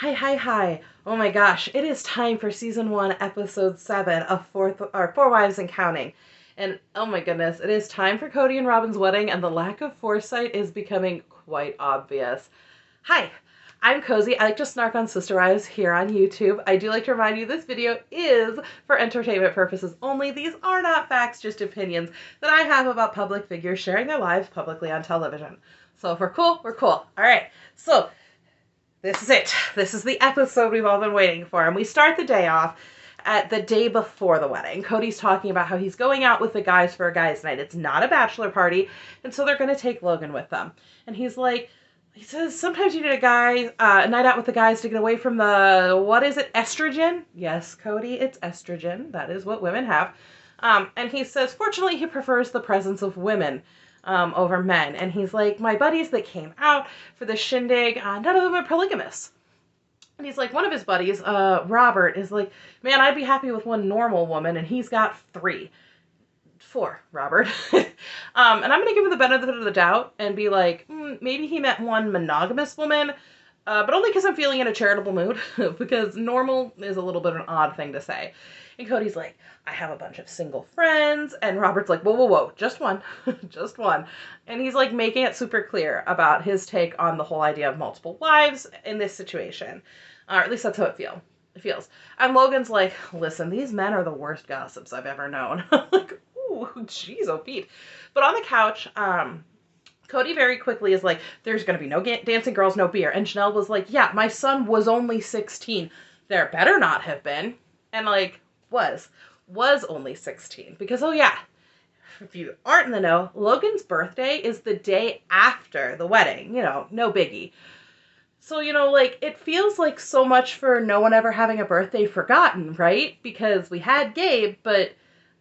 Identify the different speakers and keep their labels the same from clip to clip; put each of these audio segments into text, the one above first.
Speaker 1: Hi, hi, hi. Oh my gosh, it is time for season 1, episode 7 of Four Wives and Counting. And oh my goodness, it is time for Cody and Robyn's wedding, and the lack of foresight is becoming quite obvious. Hi, I'm Cozy. I like to snark on Sister Wives here on YouTube. I do like to remind you this video is for entertainment purposes only. These are not facts, just opinions that I have about public figures sharing their lives publicly on television. So if we're cool, we're cool. All right, so this is it. This is the episode we've all been waiting for. And we start the day off at the day before the wedding. Cody's talking about how he's going out with the guys for a guys' night. It's not a bachelor party, and so they're going to take Logan with them. And he says, sometimes you need a night out with the guys to get away from what is it, estrogen? Yes, Cody, it's estrogen. That is what women have. And he says, fortunately, he prefers the presence of women over men. And he's like, my buddies that came out for the shindig, none of them are polygamous. And he's like, one of his buddies, Robert, is like, man, I'd be happy with one normal woman, and he's got 4, Robert. And I'm going to give him the benefit of the doubt and be like, maybe he meant one monogamous woman, but only because I'm feeling in a charitable mood, because normal is a little bit of an odd thing to say. And Cody's like, I have a bunch of single friends. And Robert's like, whoa, whoa, whoa, just one, just one. And he's like making it super clear about his take on the whole idea of multiple wives in this situation. Or at least that's how it feels. And Logan's like, listen, these men are the worst gossips I've ever known. Like, ooh, jeez, oh Pete. But on the couch, Cody very quickly is like, there's going to be no dancing girls, no beer. And Chanel was like, yeah, my son was only 16. There better not have been. And like, was only 16. Because, oh yeah, if you aren't in the know, Logan's birthday is the day after the wedding. You know, no biggie. So, like, it feels like so much for no one ever having a birthday forgotten, right? Because we had Gabe, but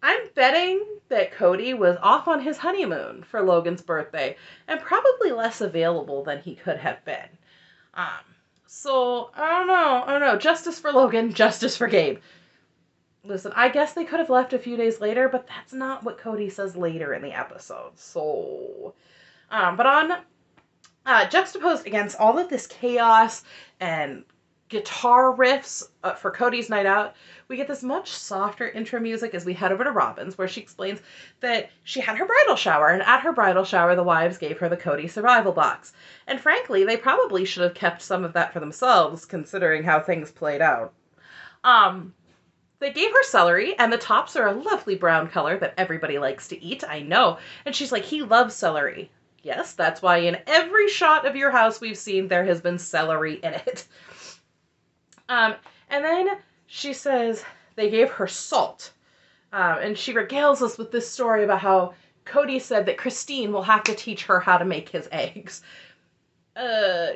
Speaker 1: I'm betting that Cody was off on his honeymoon for Logan's birthday and probably less available than he could have been. Um, so, I don't know. Justice for Logan, justice for Gabe. Listen, I guess they could have left a few days later, but that's not what Cody says later in the episode. So, but on juxtaposed against all of this chaos and guitar riffs for Cody's night out, we get this much softer intro music as we head over to Robyn's, where she explains that she had her bridal shower, and at her bridal shower, the wives gave her the Cody survival box. And frankly, they probably should have kept some of that for themselves, considering how things played out. They gave her celery, and the tops are a lovely brown color that everybody likes to eat, I know. And she's like, he loves celery. Yes, that's why in every shot of your house we've seen there has been celery in it. And then she says they gave her salt. And she regales us with this story about how Cody said that Christine will have to teach her how to make his eggs.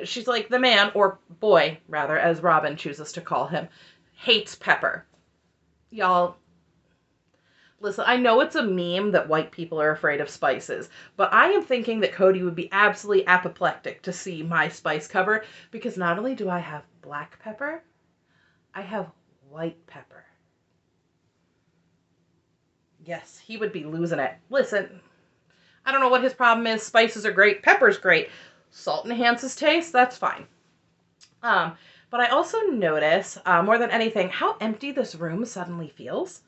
Speaker 1: She's like, the man, or boy, rather, as Robyn chooses to call him, hates pepper. Y'all, listen, I know it's a meme that white people are afraid of spices, but I am thinking that Cody would be absolutely apoplectic to see my spice cover, because not only do I have black pepper, I have white pepper. Yes, he would be losing it. Listen, I don't know what his problem is. Spices are great. Pepper's great. Salt enhances taste. That's fine. But I also notice, more than anything, how empty this room suddenly feels.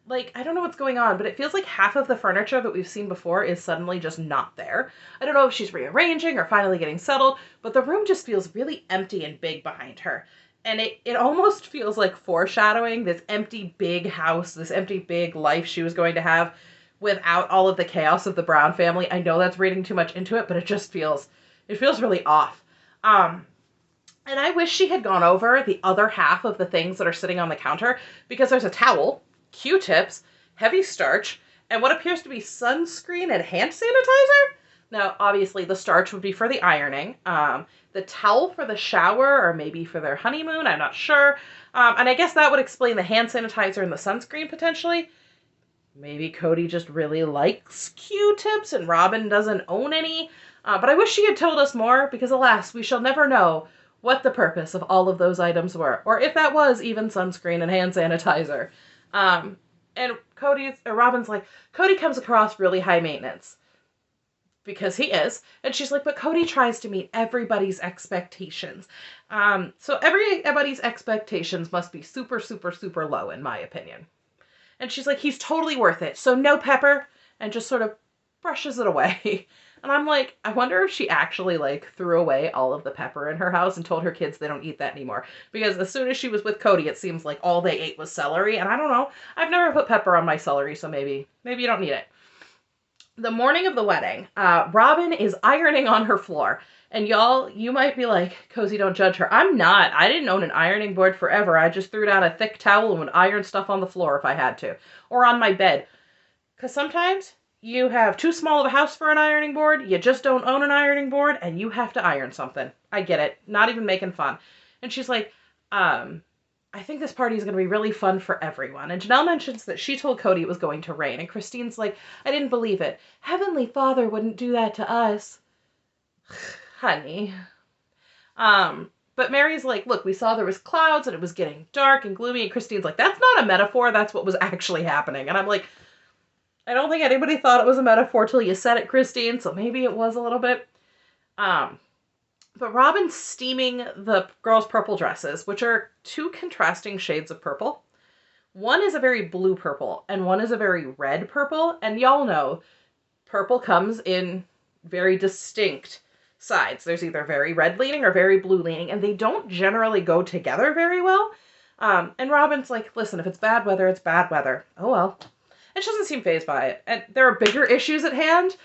Speaker 1: Like, I don't know what's going on, but it feels like half of the furniture that we've seen before is suddenly just not there. I don't know if she's rearranging or finally getting settled, but the room just feels really empty and big behind her. And it almost feels like foreshadowing this empty big house, this empty big life she was going to have without all of the chaos of the Brown family. I know that's reading too much into it, but it feels really off. And I wish she had gone over the other half of the things that are sitting on the counter, because there's a towel, Q-tips, heavy starch, and what appears to be sunscreen and hand sanitizer. Now, obviously, the starch would be for the ironing. The towel for the shower, or maybe for their honeymoon, I'm not sure. And I guess that would explain the hand sanitizer and the sunscreen, potentially. Maybe Cody just really likes Q-tips and Robyn doesn't own any. But I wish she had told us more, because alas, we shall never know what the purpose of all of those items were, or if that was even sunscreen and hand sanitizer. And Robyn's like, Cody comes across really high maintenance. Because he is. And she's like, but Cody tries to meet everybody's expectations. So everybody's expectations must be super, super, super low, in my opinion. And she's like, he's totally worth it. So no pepper, and just sort of brushes it away. And I'm like, I wonder if she actually like threw away all of the pepper in her house and told her kids they don't eat that anymore. Because as soon as she was with Cody, it seems like all they ate was celery. And I don't know. I've never put pepper on my celery, so maybe you don't need it. The morning of the wedding, Robyn is ironing on her floor. And y'all, you might be like, Cozy, don't judge her. I'm not. I didn't own an ironing board forever. I just threw down a thick towel and would iron stuff on the floor if I had to. Or on my bed. Because sometimes you have too small of a house for an ironing board, you just don't own an ironing board, and you have to iron something. I get it. Not even making fun. And she's like, I think this party is going to be really fun for everyone. And Janelle mentions that she told Cody it was going to rain. And Christine's like, I didn't believe it. Heavenly Father wouldn't do that to us. Honey. But Mary's like, look, we saw there was clouds and it was getting dark and gloomy. And Christine's like, that's not a metaphor. That's what was actually happening. And I'm like, I don't think anybody thought it was a metaphor till you said it, Christine. So maybe it was a little bit. But Robyn's steaming the girls' purple dresses, which are two contrasting shades of purple. One is a very blue purple and one is a very red purple. And y'all know purple comes in very distinct sides. There's either very red leaning or very blue leaning, and they don't generally go together very well. And Robyn's like, listen, if it's bad weather, it's bad weather. Oh well. And she doesn't seem fazed by it. And there are bigger issues at hand.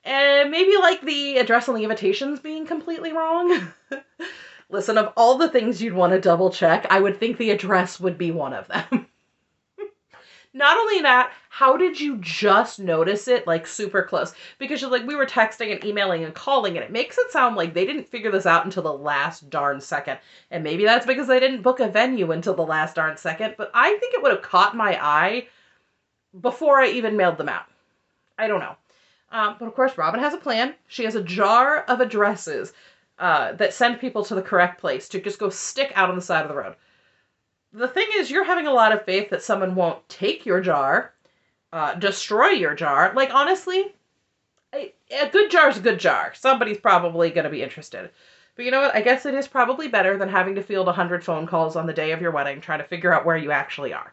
Speaker 1: And maybe like the address on the invitations being completely wrong. Listen, of all the things you'd want to double check, I would think the address would be one of them. Not only that, how did you just notice it like super close? Because you're like, we were texting and emailing and calling, and it makes it sound like they didn't figure this out until the last darn second. And maybe that's because they didn't book a venue until the last darn second, but I think it would have caught my eye before I even mailed them out. I don't know. But of course, Robyn has a plan. She has a jar of addresses that send people to the correct place to just go stick out on the side of the road. The thing is, you're having a lot of faith that someone won't take your jar, destroy your jar. Like, honestly, a good jar is a good jar. Somebody's probably going to be interested. But you know what? I guess it is probably better than having to field 100 phone calls on the day of your wedding trying to figure out where you actually are.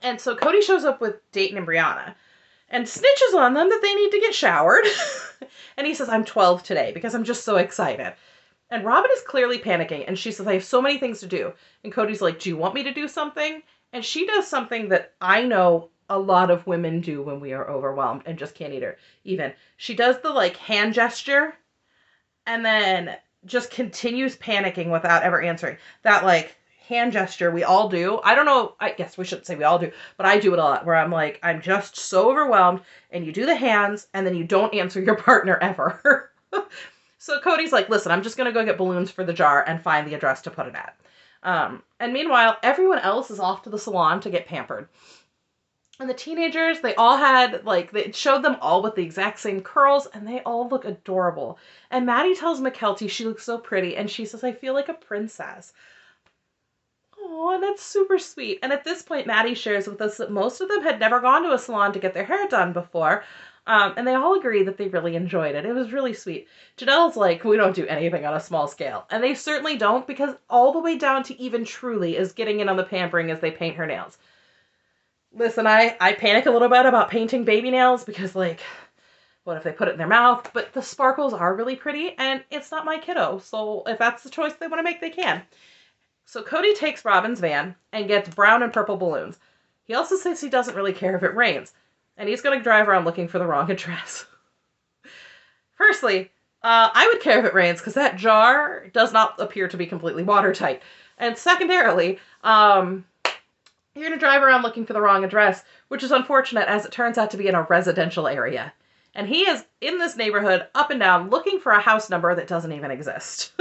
Speaker 1: And so Cody shows up with Dayton and Brianna and snitches on them that they need to get showered. And he says, I'm 12 today because I'm just so excited. And Robyn is clearly panicking, and she says, I have so many things to do. And Cody's like, do you want me to do something? And she does something that I know a lot of women do when we are overwhelmed and just can't even. She does the, like, hand gesture and then just continues panicking without ever answering. That, like, hand gesture we all do. I don't know, I guess we shouldn't say we all do, but I do it a lot where I'm like, I'm just so overwhelmed, and you do the hands, and then you don't answer your partner ever. So Cody's like, listen, I'm just going to go get balloons for the jar and find the address to put it at. And meanwhile, everyone else is off to the salon to get pampered. And the teenagers, they all had, like, they showed them all with the exact same curls, and they all look adorable. And Maddie tells McKelty she looks so pretty, and she says, I feel like a princess. Oh, and that's super sweet. And at this point, Maddie shares with us that most of them had never gone to a salon to get their hair done before. And they all agree that they really enjoyed it. It was really sweet. Janelle's like, we don't do anything on a small scale. And they certainly don't, because all the way down to even Truly is getting in on the pampering as they paint her nails. Listen, I panic a little bit about painting baby nails because, like, what if they put it in their mouth? But the sparkles are really pretty, and it's not my kiddo. So if that's the choice they want to make, they can. So Cody takes Robyn's van and gets brown and purple balloons. He also says he doesn't really care if it rains. And he's going to drive around looking for the wrong address. Firstly, I would care if it rains because that jar does not appear to be completely watertight. And secondarily, you're going to drive around looking for the wrong address, which is unfortunate as it turns out to be in a residential area. And he is in this neighborhood up and down looking for a house number that doesn't even exist.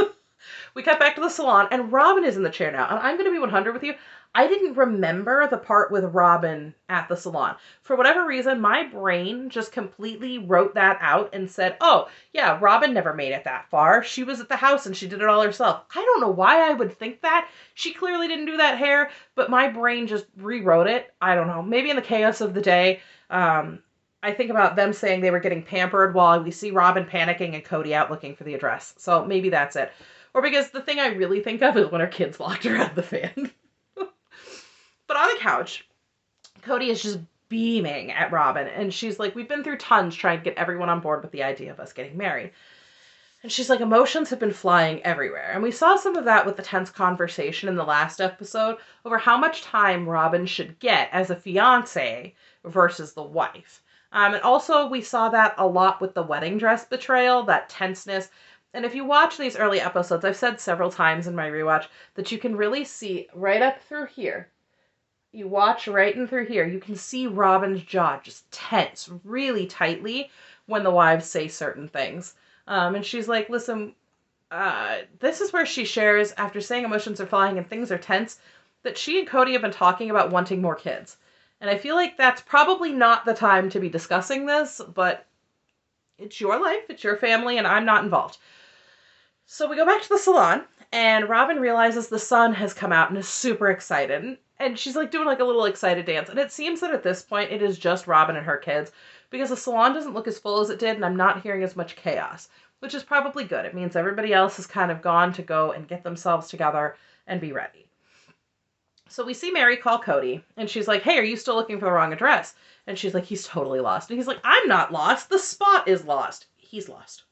Speaker 1: We cut back to the salon, and Robyn is in the chair now. And I'm going to be 100 with you. I didn't remember the part with Robyn at the salon. For whatever reason, my brain just completely wrote that out and said, oh, yeah, Robyn never made it that far. She was at the house and she did it all herself. I don't know why I would think that. She clearly didn't do that hair, but my brain just rewrote it. I don't know. Maybe in the chaos of the day, I think about them saying they were getting pampered while we see Robyn panicking and Cody out looking for the address. So maybe that's it. Or because the thing I really think of is when her kids locked her out of the fan. But on the couch, Cody is just beaming at Robyn, and she's like, we've been through tons trying to get everyone on board with the idea of us getting married. And she's like, emotions have been flying everywhere. And we saw some of that with the tense conversation in the last episode over how much time Robyn should get as a fiance versus the wife. And also we saw that a lot with the wedding dress betrayal, that tenseness. And if you watch these early episodes, I've said several times in my rewatch that you can really see right up through here. You watch right in through here, you can see Robyn's jaw just tense really tightly when the wives say certain things. And she's like, listen, this is where she shares, after saying emotions are flying and things are tense, that she and Cody have been talking about wanting more kids. And I feel like that's probably not the time to be discussing this, but it's your life, it's your family, and I'm not involved. So we go back to the salon, and Robyn realizes the sun has come out and is super excited. And she's like doing like a little excited dance. And it seems that at this point it is just Robyn and her kids, because the salon doesn't look as full as it did, and I'm not hearing as much chaos, which is probably good. It means everybody else has kind of gone to go and get themselves together and be ready. So we see Mary call Cody, and she's like, hey, are you still looking for the wrong address? And she's like, he's totally lost. And he's like, I'm not lost. The spot is lost. He's lost.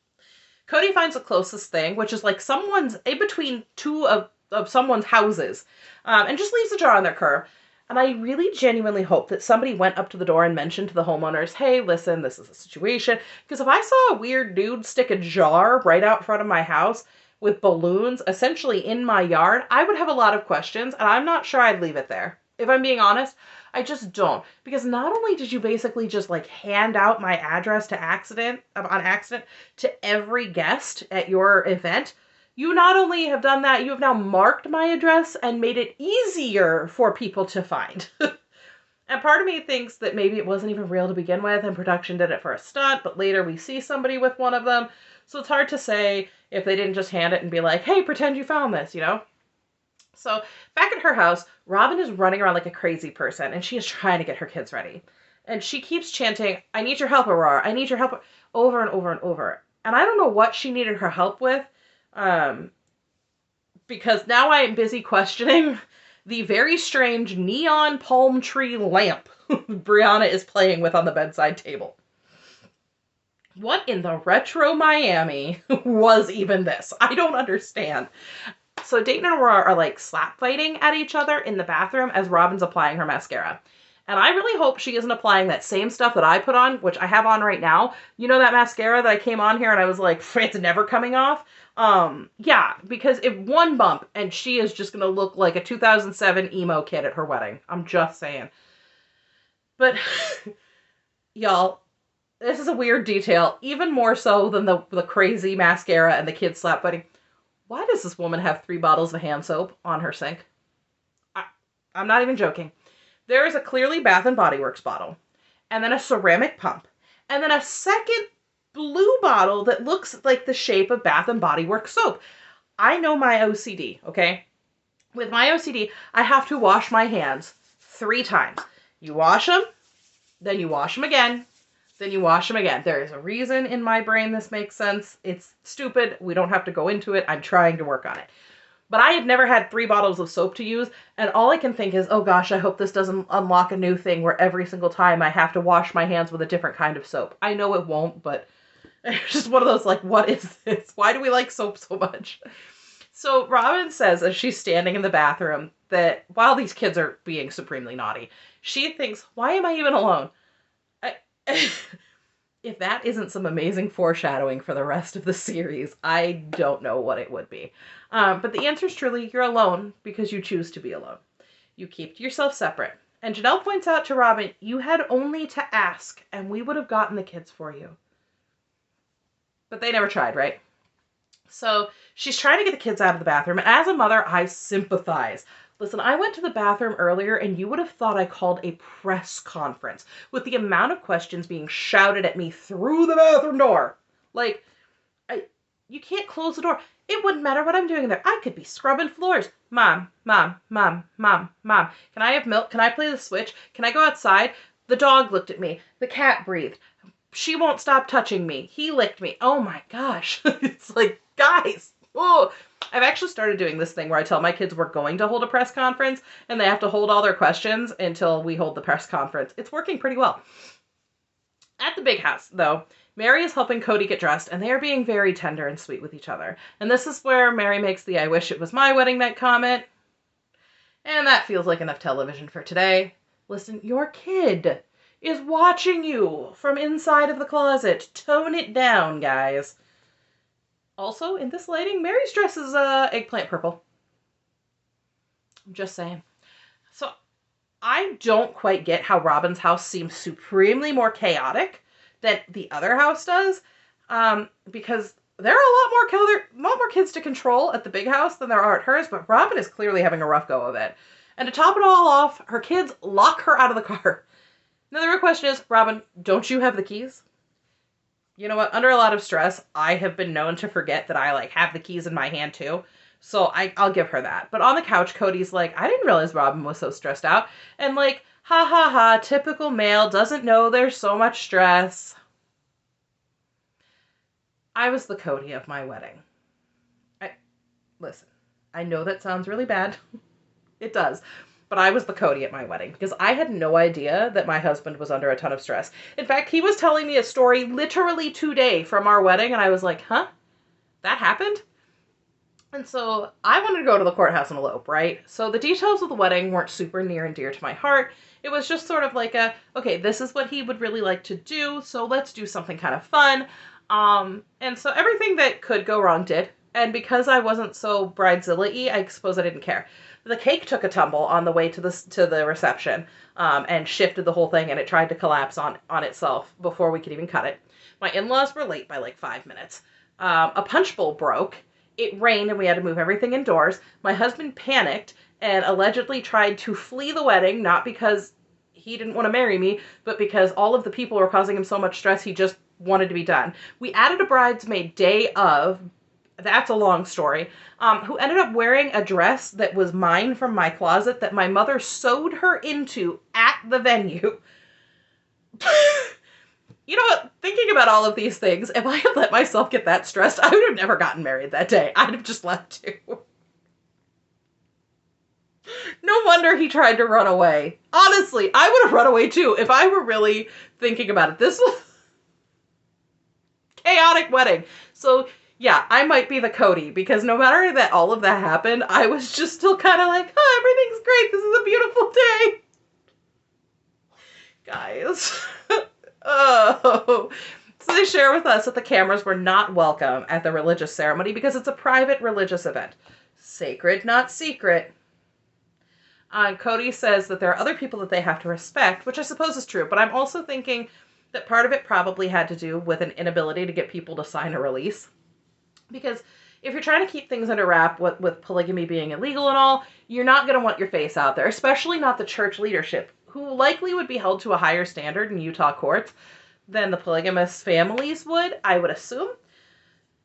Speaker 1: Cody finds the closest thing, which is like someone's in between two of someone's houses, and just leaves the jar on their curb. And I really genuinely hope that somebody went up to the door and mentioned to the homeowners, hey, listen, this is a situation. Because if I saw a weird dude stick a jar right out front of my house with balloons essentially in my yard, I would have a lot of questions, and I'm not sure I'd leave it there. If I'm being honest, I just don't. Because not only did you basically just like hand out my address on accident to every guest at your event, you not only have done that, you have now marked my address and made it easier for people to find. And part of me thinks that maybe it wasn't even real to begin with and production did it for a stunt, but later we see somebody with one of them. So it's hard to say if they didn't just hand it and be like, hey, pretend you found this, you know? So back at her house, Robyn is running around like a crazy person, and she is trying to get her kids ready. And she keeps chanting, I need your help, Aurora. I need your help, over and over and over. And I don't know what she needed her help with, because now I am busy questioning the very strange neon palm tree lamp Brianna is playing with on the bedside table. What in the retro Miami was even this? I don't understand. So Dayton and Aurora are like slap fighting at each other in the bathroom as Robyn's applying her mascara. And I really hope she isn't applying that same stuff that I put on, which I have on right now. You know that mascara that I came on here and I was like, it's never coming off? Yeah, because if one bump and she is just going to look like a 2007 emo kid at her wedding. I'm just saying. But, y'all, this is a weird detail, even more so than the crazy mascara and the kids slap fighting. Why does this woman have 3 bottles of hand soap on her sink? I'm not even joking. There is a clearly Bath & Body Works bottle, and then a ceramic pump, and then a second blue bottle that looks like the shape of Bath & Body Works soap. I know my OCD, okay? With my OCD, I have to wash my hands 3 times. You wash them, then you wash them again, then you wash them again. There is a reason in my brain this makes sense. It's stupid. We don't have to go into it. I'm trying to work on it. But I have never had 3 bottles of soap to use, and all I can think is, oh gosh, I hope this doesn't unlock a new thing where every single time I have to wash my hands with a different kind of soap. I know it won't, but it's just one of those, like, what is this? Why do we like soap so much? So Robyn says, as she's standing in the bathroom, that while these kids are being supremely naughty, she thinks, why am I even alone? If that isn't some amazing foreshadowing for the rest of the series, I don't know what it would be. But the answer is truly, you're alone because you choose to be alone. You keep yourself separate. And Janelle points out to Robyn, you had only to ask, and we would have gotten the kids for you. But they never tried, right? So she's trying to get the kids out of the bathroom, and as a mother, I sympathize. Listen, I went to the bathroom earlier, and you would have thought I called a press conference with the amount of questions being shouted at me through the bathroom door. Like, you can't close the door. It wouldn't matter what I'm doing in there. I could be scrubbing floors. Mom. Can I have milk? Can I play the Switch? Can I go outside? The dog looked at me. The cat breathed. She won't stop touching me. He licked me. Oh my gosh. It's like, guys, Oh, I've actually started doing this thing where I tell my kids we're going to hold a press conference and they have to hold all their questions until we hold the press conference. It's working pretty well. At the big house, though, Mary is helping Cody get dressed, and they are being very tender and sweet with each other. And this is where Mary makes the "I wish it was my wedding night" comment. And that feels like enough television for today. Listen, your kid is watching you from inside of the closet. Tone it down, guys. Also, in this lighting, Mary's dress is eggplant purple. I'm just saying. So, I don't quite get how Robyn's house seems supremely more chaotic than the other house does, because there are a lot more kids to control at the big house than there are at hers, but Robyn is clearly having a rough go of it. And to top it all off, her kids lock her out of the car. Now the real question is, Robyn, don't you have the keys? You know what? Under a lot of stress, I have been known to forget that I have the keys in my hand too. So I'll give her that. But on the couch, Cody's like, I didn't realize Robyn was so stressed out. And ha ha ha, typical male, doesn't know there's so much stress. I was the Cody of my wedding. Listen, I know that sounds really bad. It does. But I was the Cody at my wedding because I had no idea that my husband was under a ton of stress. In fact, he was telling me a story literally today from our wedding, and I was like, huh? That happened? And so I wanted to go to the courthouse and elope, right? So the details of the wedding weren't super near and dear to my heart. It was just sort of like okay, this is what he would really like to do, so let's do something kind of fun. And so everything that could go wrong did. And because I wasn't so bridezilla-y, I suppose I didn't care. The cake took a tumble on the way to the reception, and shifted the whole thing, and it tried to collapse on itself before we could even cut it. My in-laws were late by 5 minutes. A punch bowl broke. It rained and we had to move everything indoors. My husband panicked and allegedly tried to flee the wedding, not because he didn't want to marry me, but because all of the people were causing him so much stress, he just wanted to be done. We added a bridesmaid day of, that's a long story, who ended up wearing a dress that was mine from my closet that my mother sewed her into at the venue. You know what? Thinking about all of these things, if I had let myself get that stressed, I would have never gotten married that day. I'd have just left too. No wonder he tried to run away. Honestly, I would have run away too if I were really thinking about it. This was chaotic wedding. So yeah, I might be the Cody because no matter that all of that happened, I was just still kind of like, oh, everything's great. This is a beautiful day. Guys. Oh, so they share with us that the cameras were not welcome at the religious ceremony because it's a private religious event. Sacred, not secret. Cody says that there are other people that they have to respect, which I suppose is true, but I'm also thinking that part of it probably had to do with an inability to get people to sign a release. Because if you're trying to keep things under wrap with polygamy being illegal and all, you're not going to want your face out there, especially not the church leadership, who likely would be held to a higher standard in Utah courts than the polygamous families would, I would assume.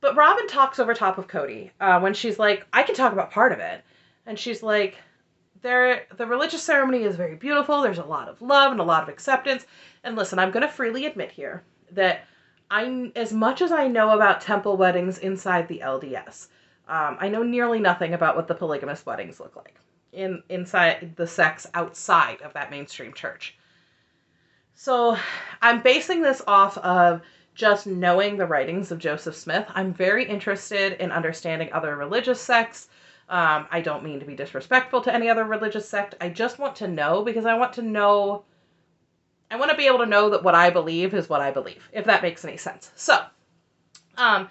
Speaker 1: But Robyn talks over top of Cody when she's like, I can talk about part of it. And she's like, the religious ceremony is very beautiful. There's a lot of love and a lot of acceptance. And listen, I'm going to freely admit here that as much as I know about temple weddings inside the LDS, I know nearly nothing about what the polygamous weddings look like inside the sects outside of that mainstream church. So I'm basing this off of just knowing the writings of Joseph Smith. I'm very interested in understanding other religious sects. I don't mean to be disrespectful to any other religious sect. I just want to know because I want to be able to know that what I believe is what I believe, if that makes any sense. So what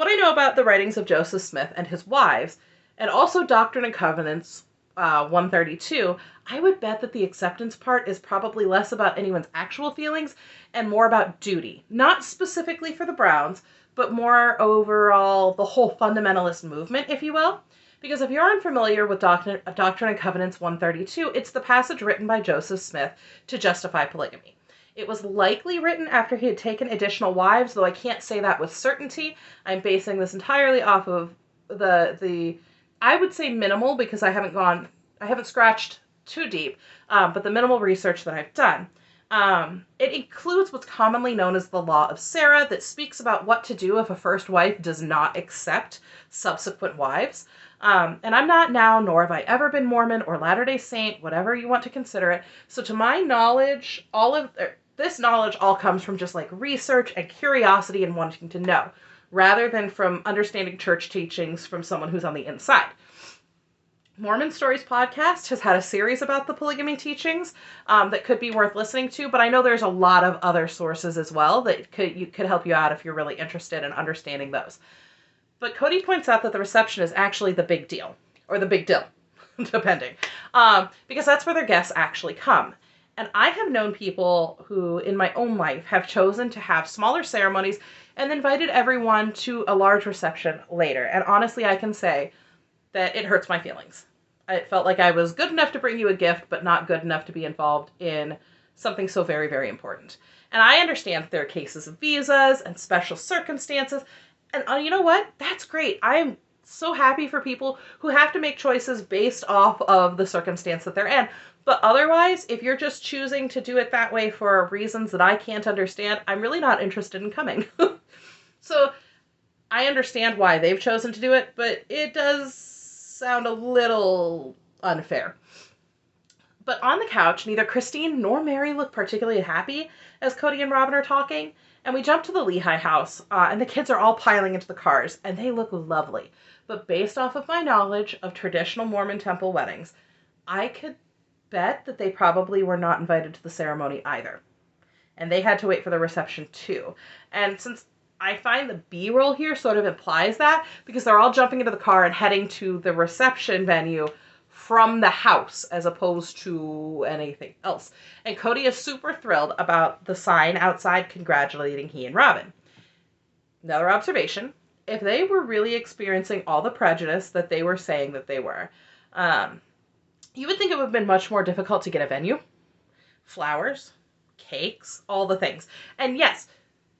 Speaker 1: I know about the writings of Joseph Smith and his wives, and also Doctrine and Covenants 132, I would bet that the acceptance part is probably less about anyone's actual feelings and more about duty. Not specifically for the Browns, but more overall the whole fundamentalist movement, if you will. Because if you're unfamiliar with Doctrine and Covenants 132, it's the passage written by Joseph Smith to justify polygamy. It was likely written after he had taken additional wives, though I can't say that with certainty. I'm basing this entirely off of the I would say minimal, because I haven't scratched too deep, but the minimal research that I've done. It includes what's commonly known as the Law of Sarah that speaks about what to do if a first wife does not accept subsequent wives. And I'm not now, nor have I ever been Mormon or Latter-day Saint, whatever you want to consider it. So to my knowledge, this knowledge all comes from just like research and curiosity and wanting to know, rather than from understanding church teachings from someone who's on the inside. Mormon Stories podcast has had a series about the polygamy teachings that could be worth listening to, but I know there's a lot of other sources as well that could help you out if you're really interested in understanding those. But Cody points out that the reception is actually the big deal, or the big deal, depending, because that's where their guests actually come. And I have known people who, in my own life, have chosen to have smaller ceremonies and invited everyone to a large reception later. And honestly, I can say that it hurts my feelings. It felt like I was good enough to bring you a gift, but not good enough to be involved in something so very, very important. And I understand that there are cases of visas and special circumstances. And you know what? That's great. I am so happy for people who have to make choices based off of the circumstance that they're in. But otherwise, if you're just choosing to do it that way for reasons that I can't understand, I'm really not interested in coming. So I understand why they've chosen to do it, but it does sound a little unfair. But on the couch, neither Christine nor Mary look particularly happy as Cody and Robyn are talking, and we jump to the Lehigh house, and the kids are all piling into the cars, and they look lovely. But based off of my knowledge of traditional Mormon temple weddings, I could bet that they probably were not invited to the ceremony either. And they had to wait for the reception too. And since I find the B-roll here sort of implies that, because they're all jumping into the car and heading to the reception venue from the house as opposed to anything else. And Cody is super thrilled about the sign outside congratulating he and Robyn. Another observation, if they were really experiencing all the prejudice that they were saying that they were, you would think it would have been much more difficult to get a venue, flowers, cakes, all the things. And yes,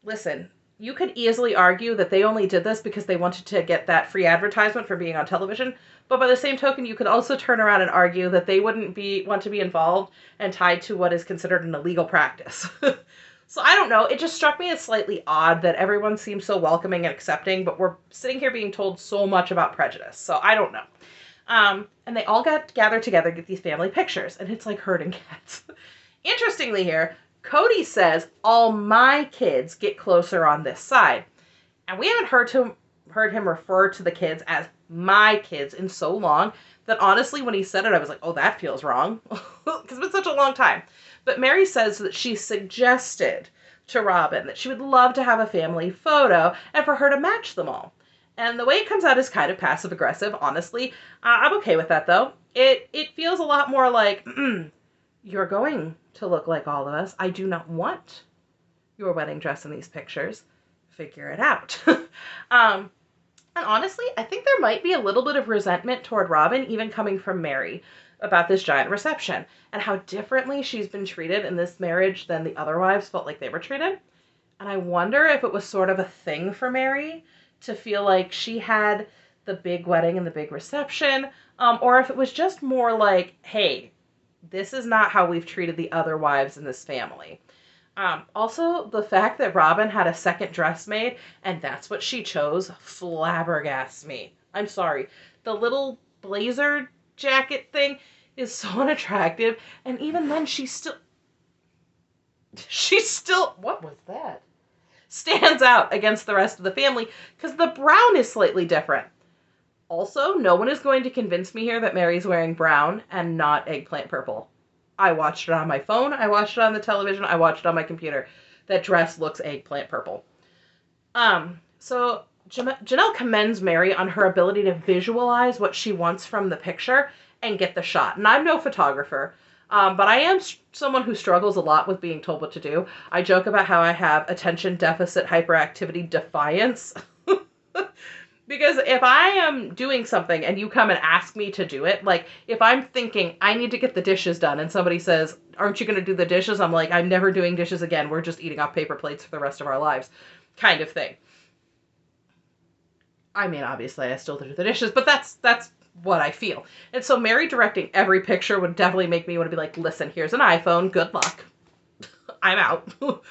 Speaker 1: listen, you could easily argue that they only did this because they wanted to get that free advertisement for being on television. But by the same token, you could also turn around and argue that they wouldn't want to be involved and tied to what is considered an illegal practice. So I don't know. It just struck me as slightly odd that everyone seems so welcoming and accepting, but we're sitting here being told so much about prejudice. So I don't know. And they all gathered together to get these family pictures, and it's like herding cats. Interestingly here, Cody says, all my kids get closer on this side. And we haven't heard him refer to the kids as my kids in so long that honestly, when he said it, I was like, oh, that feels wrong. Because it's been such a long time. But Mary says that she suggested to Robyn that she would love to have a family photo and for her to match them all. And the way it comes out is kind of passive-aggressive, honestly. I'm okay with that, though. It feels a lot more like, you're going to look like all of us. I do not want your wedding dress in these pictures. Figure it out. And honestly, I think there might be a little bit of resentment toward Robyn, even coming from Mary, about this giant reception and how differently she's been treated in this marriage than the other wives felt like they were treated. And I wonder if it was sort of a thing for Mary to feel like she had the big wedding and the big reception, or if it was just more like, hey, this is not how we've treated the other wives in this family. Also, the fact that Robyn had a second dress made, and that's what she chose, flabbergasts me. I'm sorry. The little blazer jacket thing is so unattractive, and even then she's still, what was that? Stands out against the rest of the family, because the brown is slightly different. Also, no one is going to convince me here that Mary's wearing brown and not eggplant purple. I watched it on my phone, I watched it on the television, I watched it on my computer. That dress looks eggplant purple. So Janelle commends Mary on her ability to visualize what she wants from the picture and get the shot. And I'm no photographer, but I am someone who struggles a lot with being told what to do. I joke about how I have attention deficit hyperactivity defiance. Because if I am doing something and you come and ask me to do it, like if I'm thinking I need to get the dishes done and somebody says, aren't you going to do the dishes? I'm like, I'm never doing dishes again. We're just eating off paper plates for the rest of our lives, kind of thing. I mean, obviously I still do the dishes, but that's what I feel. And so Mary directing every picture would definitely make me want to be like, listen, here's an iPhone. Good luck. I'm out.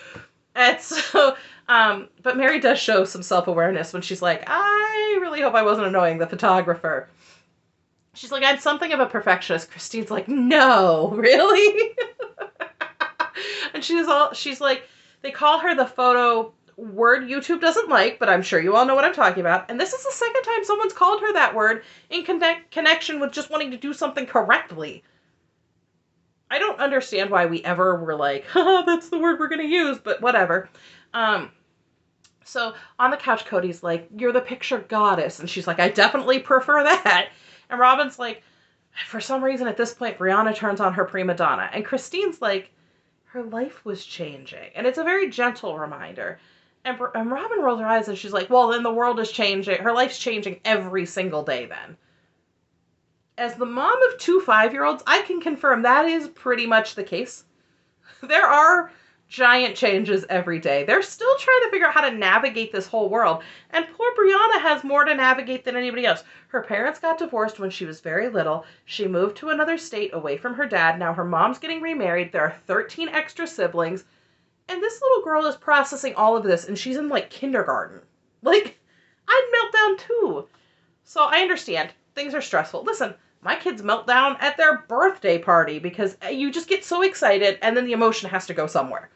Speaker 1: And so, but Mary does show some self-awareness when she's like, I really hope I wasn't annoying the photographer. She's like, I'm something of a perfectionist. Christine's like, no, really? And she's like, they call her the photo word YouTube doesn't like, but I'm sure you all know what I'm talking about. And this is the second time someone's called her that word in connection with just wanting to do something correctly. I don't understand why we ever were like, haha, that's the word we're going to use, but whatever. So on the couch, Cody's like, you're the picture goddess. And she's like, I definitely prefer that. And Robyn's like, for some reason at this point, Brianna turns on her prima donna. And Christine's like, her life was changing. And it's a very gentle reminder. And Robyn rolls her eyes and she's like, well, then the world is changing. Her life's changing every single day then. As the mom of 2 5-year-olds, I can confirm that is pretty much the case. There are giant changes every day. They're still trying to figure out how to navigate this whole world. And poor Brianna has more to navigate than anybody else. Her parents got divorced when she was very little. She moved to another state away from her dad. Now her mom's getting remarried. There are 13 extra siblings. And this little girl is processing all of this, and she's in, like, kindergarten. Like, I'd melt down too. So I understand. Things are stressful. Listen, my kids melt down at their birthday party because you just get so excited and then the emotion has to go somewhere.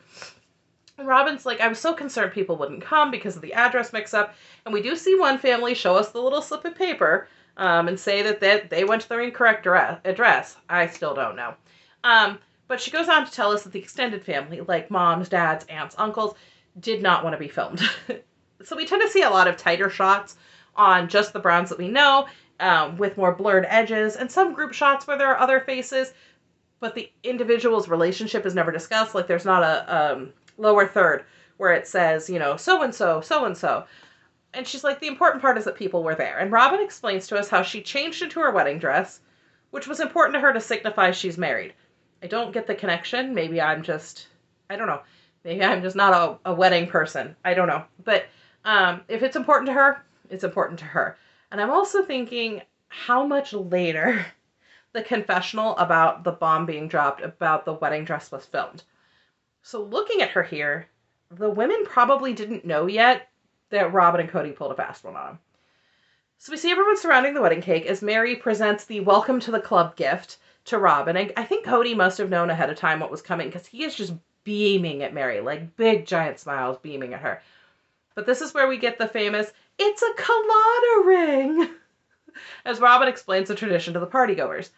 Speaker 1: And Robyn's like, I was so concerned people wouldn't come because of the address mix-up. And we do see one family show us the little slip of paper and say that they went to the incorrect address. I still don't know. But she goes on to tell us that the extended family, like moms, dads, aunts, uncles, did not want to be filmed. So we tend to see a lot of tighter shots on just the Browns that we know, with more blurred edges, and some group shots where there are other faces, but the individual's relationship is never discussed. Like there's not a lower third where it says, you know, so-and-so, so-and-so. And she's like, the important part is that people were there. And Robyn explains to us how she changed into her wedding dress, which was important to her to signify she's married. I don't get the connection. Maybe I'm just, I don't know. Maybe I'm just not a wedding person. I don't know. But if it's important to her, it's important to her. And I'm also thinking how much later the confessional about the bomb being dropped about the wedding dress was filmed. So looking at her here, the women probably didn't know yet that Robyn and Cody pulled a fast one on them. So we see everyone surrounding the wedding cake as Mary presents the welcome to the club gift to Robyn. And I think Cody must have known ahead of time what was coming because he is just beaming at Mary, like big giant smiles beaming at her. But this is where we get the famous, it's a colada ring, as Robyn explains the tradition to the partygoers.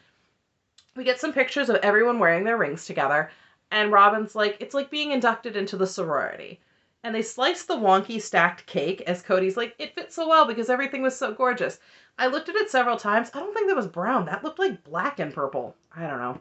Speaker 1: We get some pictures of everyone wearing their rings together, and Robyn's like, it's like being inducted into the sorority. And they slice the wonky stacked cake as Cody's like, it fits so well because everything was so gorgeous. I looked at it several times. I don't think that was brown. That looked like black and purple. I don't know.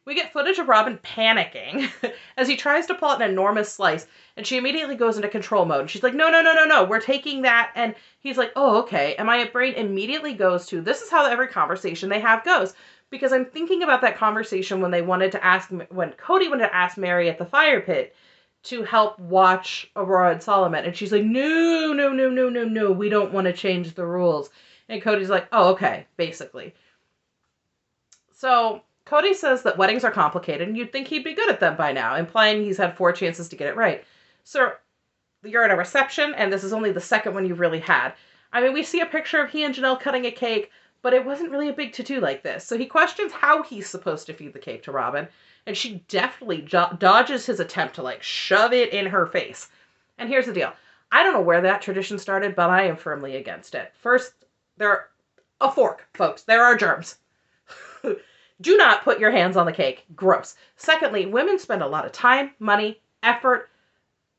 Speaker 1: We get footage of Robyn panicking as he tries to pull out an enormous slice, and she immediately goes into control mode. And she's like, no, we're taking that. And he's like, oh, okay. And my brain immediately goes to, this is how every conversation they have goes. Because I'm thinking about that conversation when when Cody wanted to ask Mary at the fire pit to help watch Aurora and Solomon. And she's like, no, we don't want to change the rules. And Cody's like, oh, okay, basically. So Cody says that weddings are complicated, and you'd think he'd be good at them by now, implying he's had 4 chances to get it right. So you're at a reception, and this is only the second one you've really had. I mean, we see a picture of he and Janelle cutting a cake, but it wasn't really a big to-do like this. So he questions how he's supposed to feed the cake to Robyn, and she deftly dodges his attempt to, like, shove it in her face. And here's the deal. I don't know where that tradition started, but I am firmly against it. First, a fork, folks. There are germs. Do not put your hands on the cake. Gross. Secondly, women spend a lot of time, money, effort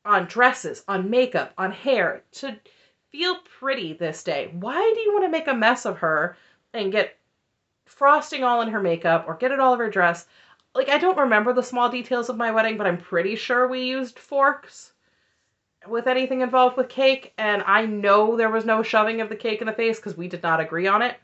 Speaker 1: on dresses, on makeup, on hair to feel pretty this day. Why do you want to make a mess of her and get frosting all in her makeup or get it all over her dress? Like, I don't remember the small details of my wedding, but I'm pretty sure we used forks with anything involved with cake, and I know there was no shoving of the cake in the face because we did not agree on it.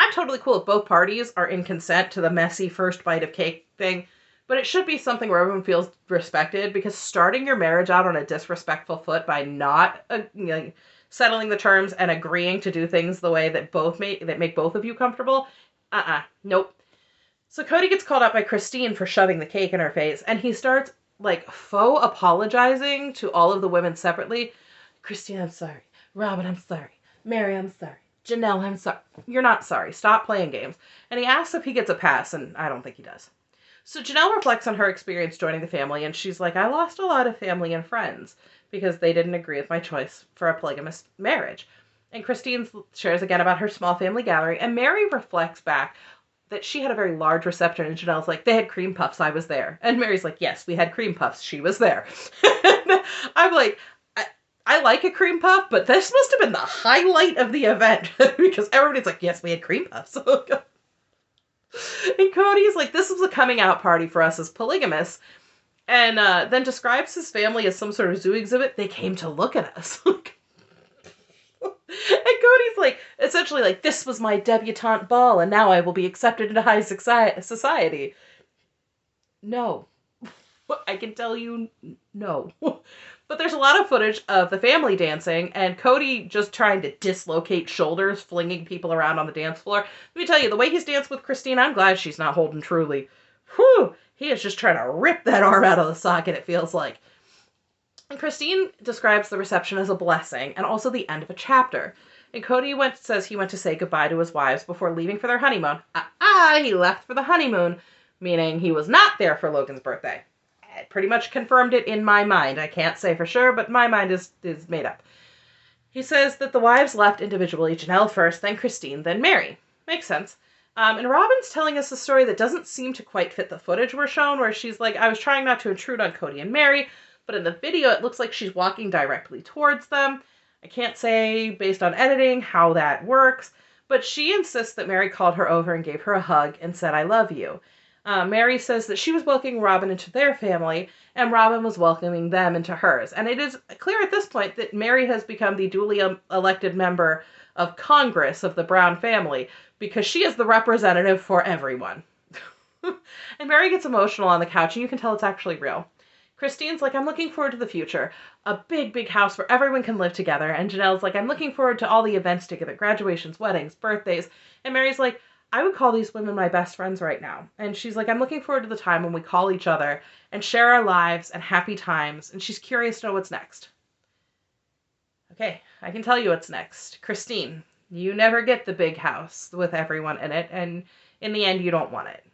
Speaker 1: I'm totally cool if both parties are in consent to the messy first bite of cake thing, but it should be something where everyone feels respected, because starting your marriage out on a disrespectful foot by not settling the terms and agreeing to do things the way that make both of you comfortable, nope. So Cody gets called out by Christine for shoving the cake in her face, and he starts like faux apologizing to all of the women separately. Christine, I'm sorry. Robyn, I'm sorry. Mary, I'm sorry. Janelle, I'm sorry. You're not sorry. Stop playing games. And he asks if he gets a pass, and I don't think he does. So Janelle reflects on her experience joining the family, and she's like, I lost a lot of family and friends because they didn't agree with my choice for a polygamous marriage. And Christine shares again about her small family gathering, and Mary reflects back that she had a very large reception, and Janelle's like, they had cream puffs, I was there. And Mary's like, yes, we had cream puffs, she was there. I'm like, I like a cream puff, but this must have been the highlight of the event because everybody's like, yes, we had cream puffs. And Cody's like, this was a coming out party for us as polygamists. And then describes his family as some sort of zoo exhibit. They came to look at us. And Cody's like, essentially like, this was my debutante ball and now I will be accepted into high society. No. I can tell you no. But there's a lot of footage of the family dancing and Cody just trying to dislocate shoulders, flinging people around on the dance floor. Let me tell you, the way he's danced with Christine, I'm glad she's not holding truly. Whew! He is just trying to rip that arm out of the socket, it feels like. And Christine describes the reception as a blessing and also the end of a chapter. And Cody says he went to say goodbye to his wives before leaving for their honeymoon. He left for the honeymoon, meaning he was not there for Logan's birthday. I pretty much confirmed it in my mind. I can't say for sure, but my mind is made up. He says that the wives left individually, Janelle first, then Christine, then Mary. Makes sense. And Robyn's telling us a story that doesn't seem to quite fit the footage we're shown, where she's like, I was trying not to intrude on Cody and Mary, but in the video it looks like she's walking directly towards them. I can't say, based on editing, how that works, but she insists that Mary called her over and gave her a hug and said, I love you. Mary says that she was welcoming Robyn into their family, and Robyn was welcoming them into hers. And it is clear at this point that Mary has become the duly elected member of Congress of the Brown family, because she is the representative for everyone. And Mary gets emotional on the couch, and you can tell it's actually real. Christine's like, I'm looking forward to the future. A big, big house where everyone can live together. And Janelle's like, I'm looking forward to all the events together. Graduations, weddings, birthdays. And Mary's like, I would call these women my best friends right now. And she's like, I'm looking forward to the time when we call each other and share our lives and happy times. And she's curious to know what's next. Okay, I can tell you what's next. Christine, you never get the big house with everyone in it. And in the end, you don't want it.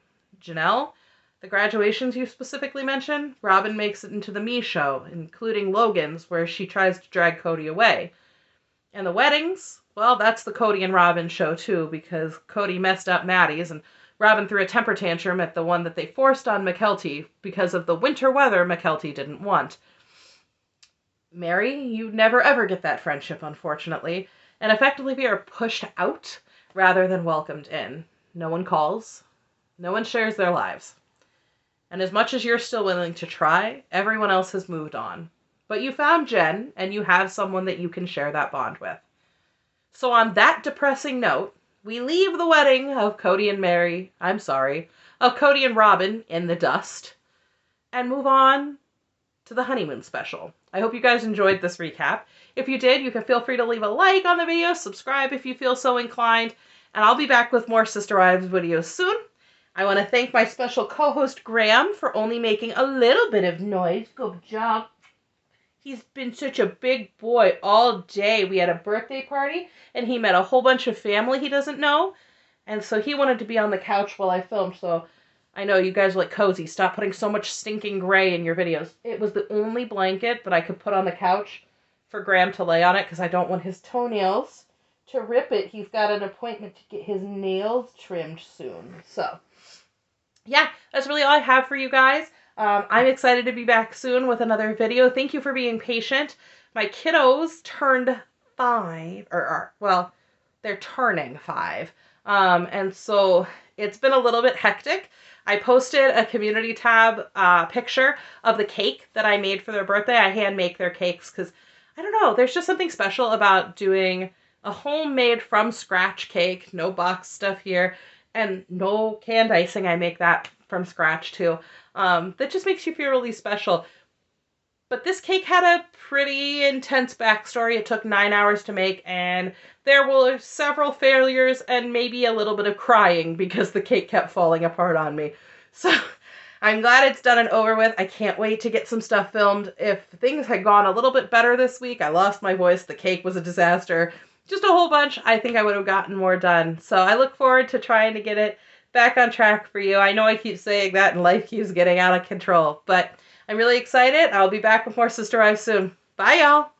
Speaker 1: Janelle, the graduations you specifically mentioned, Robyn makes it into the Me show, including Logan's, where she tries to drag Cody away. And the weddings, well, that's the Cody and Robyn show too, because Cody messed up Maddie's, and Robyn threw a temper tantrum at the one that they forced on McKelty because of the winter weather McKelty didn't want. Mary, you never ever get that friendship, unfortunately, and effectively we are pushed out rather than welcomed in. No one calls. No one shares their lives. And as much as you're still willing to try, everyone else has moved on. But you found Jen, and you have someone that you can share that bond with. So on that depressing note, we leave the wedding of Cody and Mary, of Cody and Robyn in the dust, and move on to the honeymoon special. I hope you guys enjoyed this recap. If you did, you can feel free to leave a like on the video, subscribe if you feel so inclined, and I'll be back with more Sister Wives videos soon. I want to thank my special co-host Graham for only making a little bit of noise. Good job. He's been such a big boy all day. We had a birthday party, and he met a whole bunch of family he doesn't know, and so he wanted to be on the couch while I filmed, so I know you guys are like, Cozy, stop putting so much stinking gray in your videos. It was the only blanket that I could put on the couch for Graham to lay on it, because I don't want his toenails to rip it. He's got an appointment to get his nails trimmed soon, so yeah, that's really all I have for you guys. I'm excited to be back soon with another video. Thank you for being patient. My kiddos turned 5, well, they're turning 5. And so it's been a little bit hectic. I posted a community tab picture of the cake that I made for their birthday. I hand make their cakes because, I don't know, there's just something special about doing a homemade from scratch cake. No box stuff here. And no canned icing. I make that from scratch too. That just makes you feel really special. But this cake had a pretty intense backstory. It took 9 hours to make, and there were several failures and maybe a little bit of crying because the cake kept falling apart on me. So I'm glad it's done and over with. I can't wait to get some stuff filmed. If things had gone a little bit better this week, I lost my voice, the cake was a disaster, just a whole bunch, I think I would have gotten more done. So I look forward to trying to get it back on track for you. I know I keep saying that and life keeps getting out of control, but I'm really excited. I'll be back with more Sister Wives soon. Bye, y'all.